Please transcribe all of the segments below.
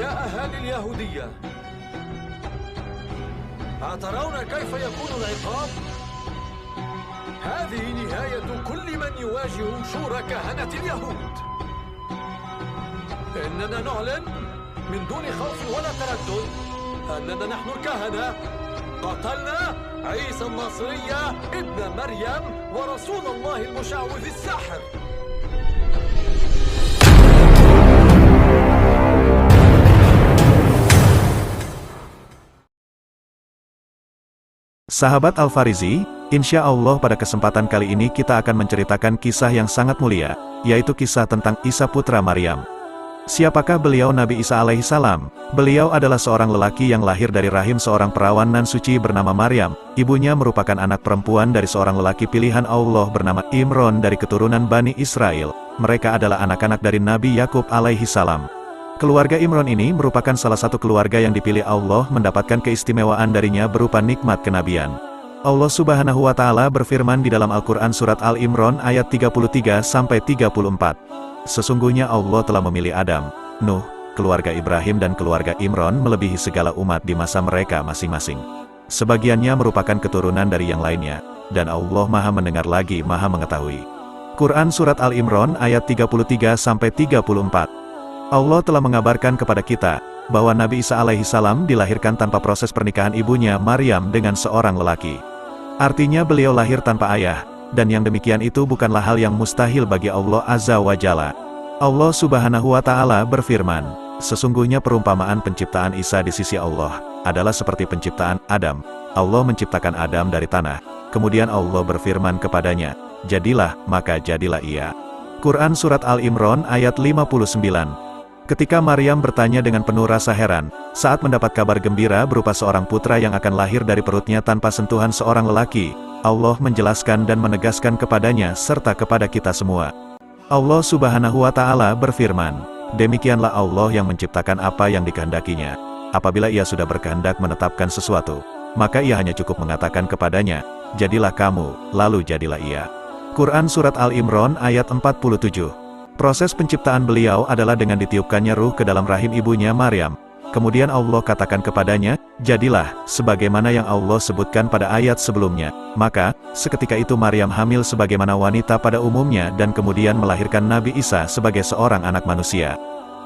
يا أهالي اليهودية، أترون كيف يكون العقاب؟ هذه نهاية كل من يواجه شورى كهنة اليهود. إننا نعلن من دون خوف ولا تردد أننا نحن الكهنة قتلنا عيسى الناصرية ابن مريم ورسول الله المشعوذ الساحر. Sahabat Al-Farizi, insya Allah pada kesempatan kali ini kita akan menceritakan kisah yang sangat mulia, yaitu kisah tentang Isa putra Maryam. Siapakah beliau? Nabi Isa alaihissalam? Beliau adalah seorang lelaki yang lahir dari rahim seorang perawan nan suci bernama Maryam. Ibunya merupakan anak perempuan dari seorang lelaki pilihan Allah bernama Imron dari keturunan Bani Israel. Mereka adalah anak-anak dari Nabi Yakub alaihissalam. Keluarga Imron ini merupakan salah satu keluarga yang dipilih Allah mendapatkan keistimewaan darinya berupa nikmat kenabian. Allah Subhanahu wa Ta'ala berfirman di dalam Al-Quran Surat Al-Imran ayat 33-34. Sesungguhnya Allah telah memilih Adam, Nuh, keluarga Ibrahim dan keluarga Imron melebihi segala umat di masa mereka masing-masing. Sebagiannya merupakan keturunan dari yang lainnya, dan Allah Maha mendengar lagi Maha mengetahui. Quran Surat Al-Imran ayat 33-34. Allah telah mengabarkan kepada kita, bahwa Nabi Isa alaihissalam dilahirkan tanpa proses pernikahan ibunya Maryam dengan seorang lelaki. Artinya beliau lahir tanpa ayah, dan yang demikian itu bukanlah hal yang mustahil bagi Allah Azza wa Jalla. Allah Subhanahu wa Ta'ala berfirman, sesungguhnya perumpamaan penciptaan Isa di sisi Allah, adalah seperti penciptaan Adam. Allah menciptakan Adam dari tanah, kemudian Allah berfirman kepadanya, jadilah, maka jadilah ia. Quran Surat Al-Imran ayat 59. Ketika Maryam bertanya dengan penuh rasa heran, saat mendapat kabar gembira berupa seorang putra yang akan lahir dari perutnya tanpa sentuhan seorang lelaki, Allah menjelaskan dan menegaskan kepadanya serta kepada kita semua. Allah Subhanahu wa Ta'ala berfirman, demikianlah Allah yang menciptakan apa yang dikehendakinya. Apabila ia sudah berkehendak menetapkan sesuatu, maka ia hanya cukup mengatakan kepadanya, jadilah kamu, lalu jadilah ia. Quran Surat Al-Imran ayat 47. Proses penciptaan beliau adalah dengan ditiupkannya ruh ke dalam rahim ibunya Maryam. Kemudian Allah katakan kepadanya, jadilah, sebagaimana yang Allah sebutkan pada ayat sebelumnya. Maka, seketika itu Maryam hamil sebagaimana wanita pada umumnya dan kemudian melahirkan Nabi Isa sebagai seorang anak manusia.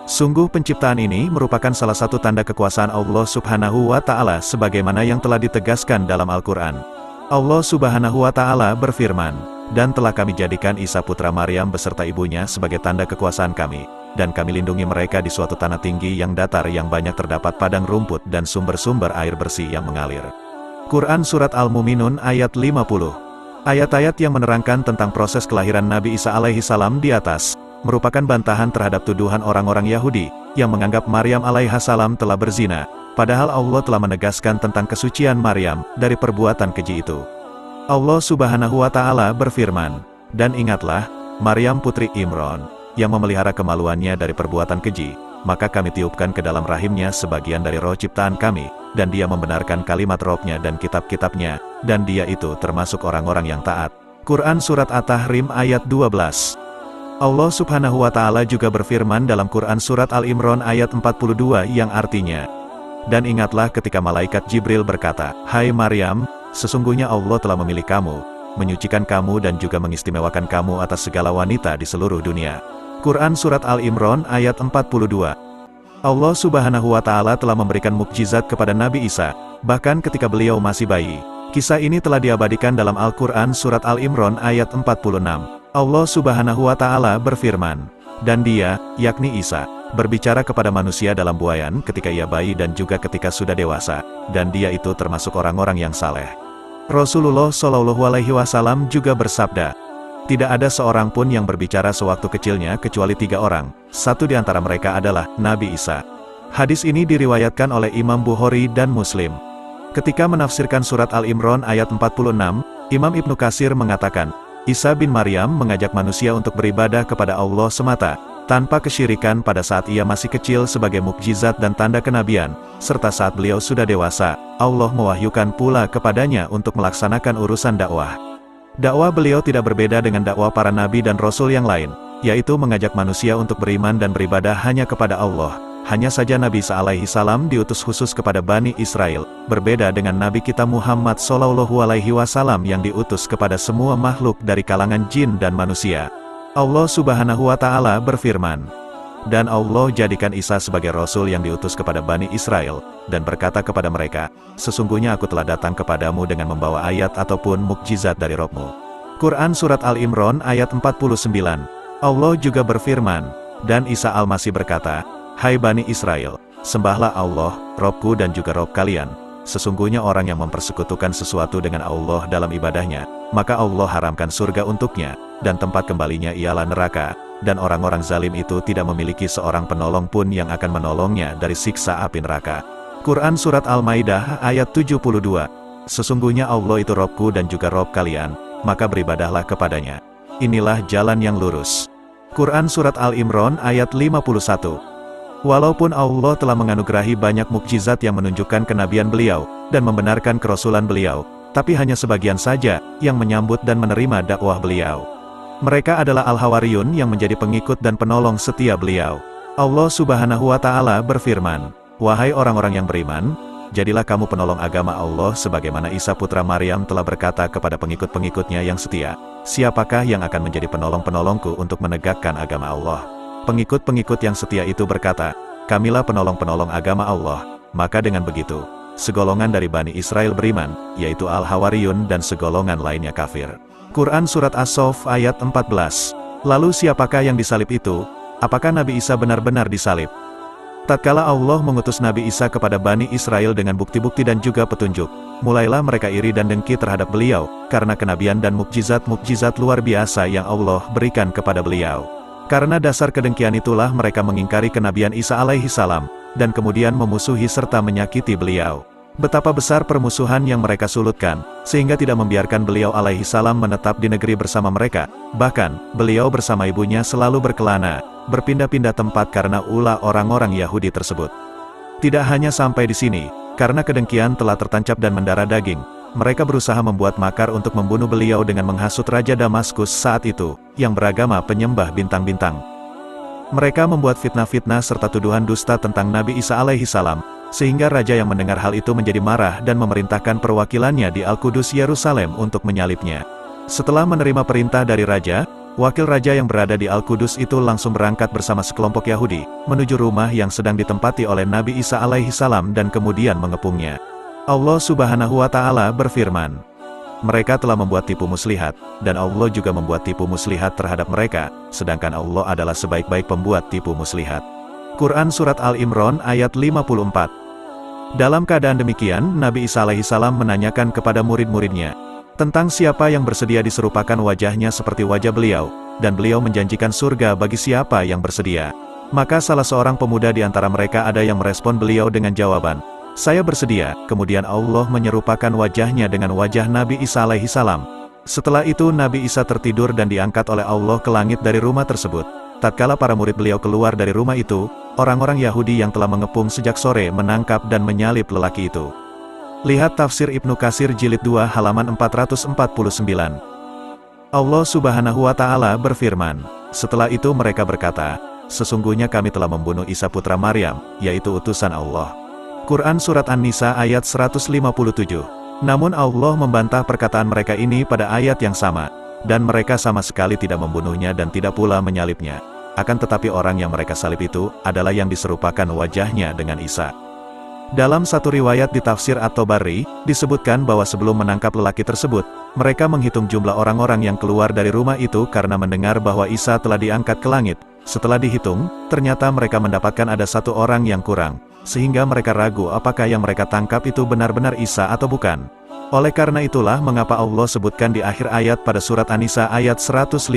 Sungguh penciptaan ini merupakan salah satu tanda kekuasaan Allah Subhanahu wa Ta'ala sebagaimana yang telah ditegaskan dalam Al-Quran. Allah Subhanahu wa Ta'ala berfirman, dan telah kami jadikan Isa putra Maryam beserta ibunya sebagai tanda kekuasaan kami, dan kami lindungi mereka di suatu tanah tinggi yang datar yang banyak terdapat padang rumput dan sumber-sumber air bersih yang mengalir. Quran Surat Al-Mu'minun ayat 50. Ayat-ayat yang menerangkan tentang proses kelahiran Nabi Isa alaihissalam di atas, merupakan bantahan terhadap tuduhan orang-orang Yahudi, yang menganggap Maryam alaihissalam telah berzina, padahal Allah telah menegaskan tentang kesucian Maryam dari perbuatan keji itu. Allah Subhanahu wa Ta'ala berfirman, dan ingatlah, Maryam putri Imron, yang memelihara kemaluannya dari perbuatan keji, maka kami tiupkan ke dalam rahimnya sebagian dari roh ciptaan kami, dan dia membenarkan kalimat Robnya dan kitab-kitabnya, dan dia itu termasuk orang-orang yang taat. Quran Surat At-Tahrim ayat 12. Allah Subhanahu wa Ta'ala juga berfirman dalam Quran Surat Al-Imran ayat 42 yang artinya, dan ingatlah ketika malaikat Jibril berkata, hai Maryam, sesungguhnya Allah telah memilih kamu, menyucikan kamu dan juga mengistimewakan kamu atas segala wanita di seluruh dunia. Quran Surat Al-Imran ayat 42. Allah Subhanahu wa Ta'ala telah memberikan mukjizat kepada Nabi Isa, bahkan ketika beliau masih bayi. Kisah ini telah diabadikan dalam Al-Quran Surat Al-Imran ayat 46. Allah Subhanahu wa Ta'ala berfirman, dan dia, yakni Isa, berbicara kepada manusia dalam buayan ketika ia bayi dan juga ketika sudah dewasa, dan dia itu termasuk orang-orang yang saleh. Rasulullah Shallallahu Alaihi Wasallam juga bersabda, tidak ada seorang pun yang berbicara sewaktu kecilnya kecuali 3 orang, satu di antara mereka adalah Nabi Isa. Hadis ini diriwayatkan oleh Imam Bukhari dan Muslim. Ketika menafsirkan surat Al-Imran ayat 46, Imam Ibnu Katsir mengatakan, Isa bin Maryam mengajak manusia untuk beribadah kepada Allah semata, tanpa kesyirikan pada saat ia masih kecil sebagai mukjizat dan tanda kenabian, serta saat beliau sudah dewasa, Allah mewahyukan pula kepadanya untuk melaksanakan urusan dakwah. Dakwah beliau tidak berbeda dengan dakwah para nabi dan rasul yang lain, yaitu mengajak manusia untuk beriman dan beribadah hanya kepada Allah, Hanya saja Nabi Isa alaihi salam diutus khusus kepada Bani Israel, berbeda dengan Nabi kita Muhammad Shallallahu alaihi wasallam yang diutus kepada semua makhluk dari kalangan jin dan manusia. Allah Subhanahu wa Ta'ala berfirman, dan Allah jadikan Isa sebagai Rasul yang diutus kepada Bani Israel, dan berkata kepada mereka, sesungguhnya aku telah datang kepadamu dengan membawa ayat ataupun mukjizat dari Rabb-mu. Quran Surat Al-Imran ayat 49. Allah juga berfirman, dan Isa Al-Masih berkata, hai Bani Israel, sembahlah Allah, Rabb-ku dan juga Rabb kalian. Sesungguhnya orang yang mempersekutukan sesuatu dengan Allah dalam ibadahnya, maka Allah haramkan surga untuknya, dan tempat kembalinya ialah neraka, dan orang-orang zalim itu tidak memiliki seorang penolong pun yang akan menolongnya dari siksa api neraka. Quran Surat Al-Maidah ayat 72. Sesungguhnya Allah itu Rabb-ku dan juga Rabb kalian, maka beribadahlah kepadanya. Inilah jalan yang lurus. Quran Surat Al-Imran ayat 51. Walaupun Allah telah menganugerahi banyak mukjizat yang menunjukkan kenabian beliau, dan membenarkan kerasulan beliau, tapi hanya sebagian saja yang menyambut dan menerima dakwah beliau. Mereka adalah Al-Hawariyun yang menjadi pengikut dan penolong setia beliau. Allah Subhanahu wa Ta'ala berfirman, wahai orang-orang yang beriman, jadilah kamu penolong agama Allah sebagaimana Isa putra Maryam telah berkata kepada pengikut-pengikutnya yang setia, siapakah yang akan menjadi penolong-penolongku untuk menegakkan agama Allah? Pengikut-pengikut yang setia itu berkata, kamilah penolong-penolong agama Allah. Maka dengan begitu, segolongan dari Bani Israel beriman, yaitu Al-Hawariyun dan segolongan lainnya kafir. Quran Surat As-Saff ayat 14. Lalu siapakah yang disalib itu? Apakah Nabi Isa benar-benar disalib? Tatkala Allah mengutus Nabi Isa kepada Bani Israel dengan bukti-bukti dan juga petunjuk, mulailah mereka iri dan dengki terhadap beliau, karena kenabian dan mukjizat-mukjizat luar biasa yang Allah berikan kepada beliau. Karena dasar kedengkian itulah mereka mengingkari kenabian Isa alaihi salam, dan kemudian memusuhi serta menyakiti beliau. Betapa besar permusuhan yang mereka sulutkan, sehingga tidak membiarkan beliau alaihi salam menetap di negeri bersama mereka. Bahkan, beliau bersama ibunya selalu berkelana, berpindah-pindah tempat karena ulah orang-orang Yahudi tersebut. Tidak hanya sampai di sini, karena kedengkian telah tertancap dan mendarah daging, mereka berusaha membuat makar untuk membunuh beliau dengan menghasut Raja Damaskus saat itu, yang beragama penyembah bintang-bintang. Mereka membuat fitnah-fitnah serta tuduhan dusta tentang Nabi Isa alaihi salam, sehingga raja yang mendengar hal itu menjadi marah dan memerintahkan perwakilannya di Al-Qudus Yerusalem untuk menyalibnya. Setelah menerima perintah dari raja, wakil raja yang berada di Al-Qudus itu langsung berangkat bersama sekelompok Yahudi, menuju rumah yang sedang ditempati oleh Nabi Isa alaihi salam dan kemudian mengepungnya. Allah Subhanahu wa Ta'ala berfirman, mereka telah membuat tipu muslihat, dan Allah juga membuat tipu muslihat terhadap mereka, sedangkan Allah adalah sebaik-baik pembuat tipu muslihat. Quran Surat Al-Imran ayat 54. Dalam keadaan demikian, Nabi Isa alaihi salam menanyakan kepada murid-muridnya, tentang siapa yang bersedia diserupakan wajahnya seperti wajah beliau, dan beliau menjanjikan surga bagi siapa yang bersedia. Maka salah seorang pemuda di antara mereka ada yang merespon beliau dengan jawaban, saya bersedia. Kemudian Allah menyerupakan wajahnya dengan wajah Nabi Isa alaihi salam. Setelah itu Nabi Isa tertidur dan diangkat oleh Allah ke langit dari rumah tersebut. Tatkala para murid beliau keluar dari rumah itu, orang-orang Yahudi yang telah mengepung sejak sore menangkap dan menyalib lelaki itu. Lihat tafsir Ibnu Katsir jilid 2 halaman 449. Allah Subhanahu wa Ta'ala berfirman, setelah itu mereka berkata, sesungguhnya kami telah membunuh Isa putra Maryam, yaitu utusan Allah. Quran Surat An-Nisa ayat 157. Namun Allah membantah perkataan mereka ini pada ayat yang sama, dan mereka sama sekali tidak membunuhnya dan tidak pula menyalibnya. Akan tetapi orang yang mereka salib itu, adalah yang diserupakan wajahnya dengan Isa. Dalam satu riwayat di tafsir At-Tabari, disebutkan bahwa sebelum menangkap lelaki tersebut, mereka menghitung jumlah orang-orang yang keluar dari rumah itu karena mendengar bahwa Isa telah diangkat ke langit. Setelah dihitung, ternyata mereka mendapatkan ada satu orang yang kurang, sehingga mereka ragu apakah yang mereka tangkap itu benar-benar Isa atau bukan. Oleh karena itulah mengapa Allah sebutkan di akhir ayat pada surat An-Nisa ayat 157.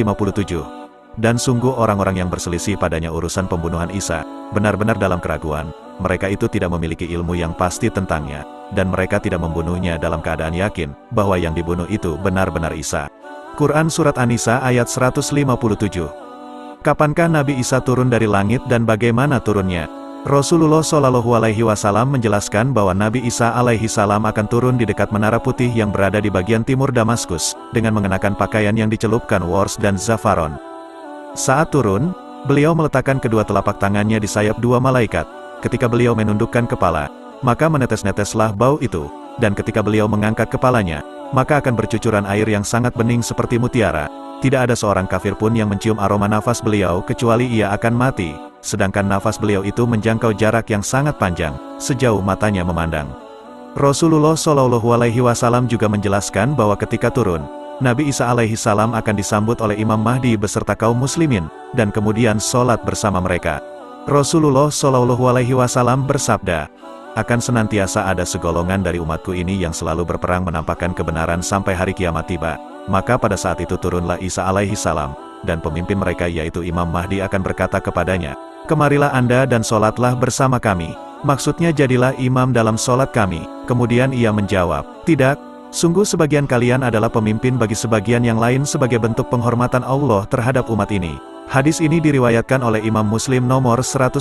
Dan sungguh orang-orang yang berselisih padanya urusan pembunuhan Isa, benar-benar dalam keraguan. Mereka itu tidak memiliki ilmu yang pasti tentangnya, dan mereka tidak membunuhnya dalam keadaan yakin bahwa yang dibunuh itu benar-benar Isa. Quran Surat An-Nisa ayat 157. Kapankah Nabi Isa turun dari langit dan bagaimana turunnya? Rasulullah Shallallahu alaihi wasallam menjelaskan bahwa Nabi Isa alaihi salam akan turun di dekat Menara Putih yang berada di bagian timur Damaskus, dengan mengenakan pakaian yang dicelupkan wars dan zafaron. Saat turun, beliau meletakkan kedua telapak tangannya di sayap dua malaikat, ketika beliau menundukkan kepala, maka menetes-neteslah bau itu, dan ketika beliau mengangkat kepalanya, maka akan bercucuran air yang sangat bening seperti mutiara. Tidak ada seorang kafir pun yang mencium aroma nafas beliau kecuali ia akan mati, sedangkan nafas beliau itu menjangkau jarak yang sangat panjang, sejauh matanya memandang. Rasulullah Shallallahu Alaihi Wasallam juga menjelaskan bahwa ketika turun, Nabi Isa alaihi salam akan disambut oleh Imam Mahdi beserta kaum muslimin, dan kemudian sholat bersama mereka. Rasulullah Shallallahu Alaihi Wasallam bersabda, akan senantiasa ada segolongan dari umatku ini yang selalu berperang menampakkan kebenaran sampai hari kiamat tiba. Maka pada saat itu turunlah Isa alaihi salam, dan pemimpin mereka yaitu Imam Mahdi akan berkata kepadanya, kemarilah Anda dan sholatlah bersama kami. Maksudnya jadilah imam dalam sholat kami. Kemudian ia menjawab, tidak. Sungguh sebagian kalian adalah pemimpin bagi sebagian yang lain sebagai bentuk penghormatan Allah terhadap umat ini. Hadis ini diriwayatkan oleh Imam Muslim nomor 156.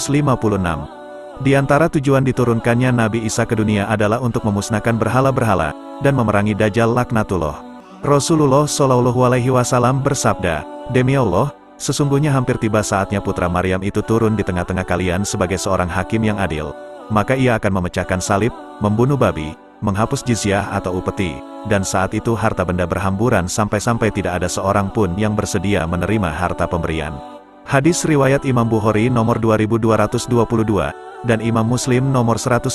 Di antara tujuan diturunkannya Nabi Isa ke dunia adalah untuk memusnahkan berhala-berhala, dan memerangi Dajjal laknatullah. Rasulullah Shallallahu Alaihi Wasallam bersabda, demi Allah, sesungguhnya hampir tiba saatnya putra Maryam itu turun di tengah-tengah kalian sebagai seorang hakim yang adil. Maka ia akan memecahkan salib, membunuh babi, menghapus jizyah atau upeti, dan saat itu harta benda berhamburan sampai-sampai tidak ada seorang pun yang bersedia menerima harta pemberian. Hadis riwayat Imam Bukhari nomor 2222, dan Imam Muslim nomor 155.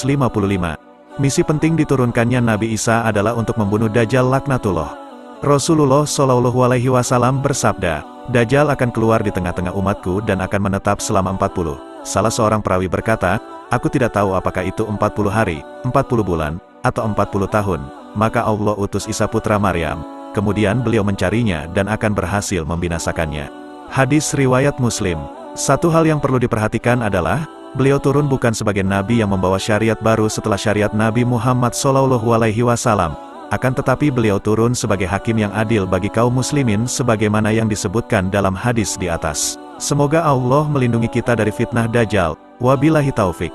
Misi penting diturunkannya Nabi Isa adalah untuk membunuh Dajjal laknatullah. Rasulullah Shallallahu Alaihi Wasallam bersabda, Dajjal akan keluar di tengah-tengah umatku dan akan menetap selama 40. Salah seorang perawi berkata, aku tidak tahu apakah itu 40 hari, 40 bulan, atau 40 tahun, maka Allah utus Isa putra Maryam, kemudian beliau mencarinya dan akan berhasil membinasakannya. Hadis riwayat Muslim. Satu hal yang perlu diperhatikan adalah, beliau turun bukan sebagai nabi yang membawa syariat baru setelah syariat Nabi Muhammad Shallallahu Alaihi Wasallam, akan tetapi beliau turun sebagai hakim yang adil bagi kaum muslimin sebagaimana yang disebutkan dalam hadis di atas. Semoga Allah melindungi kita dari fitnah Dajjal. Wabillahi taufik.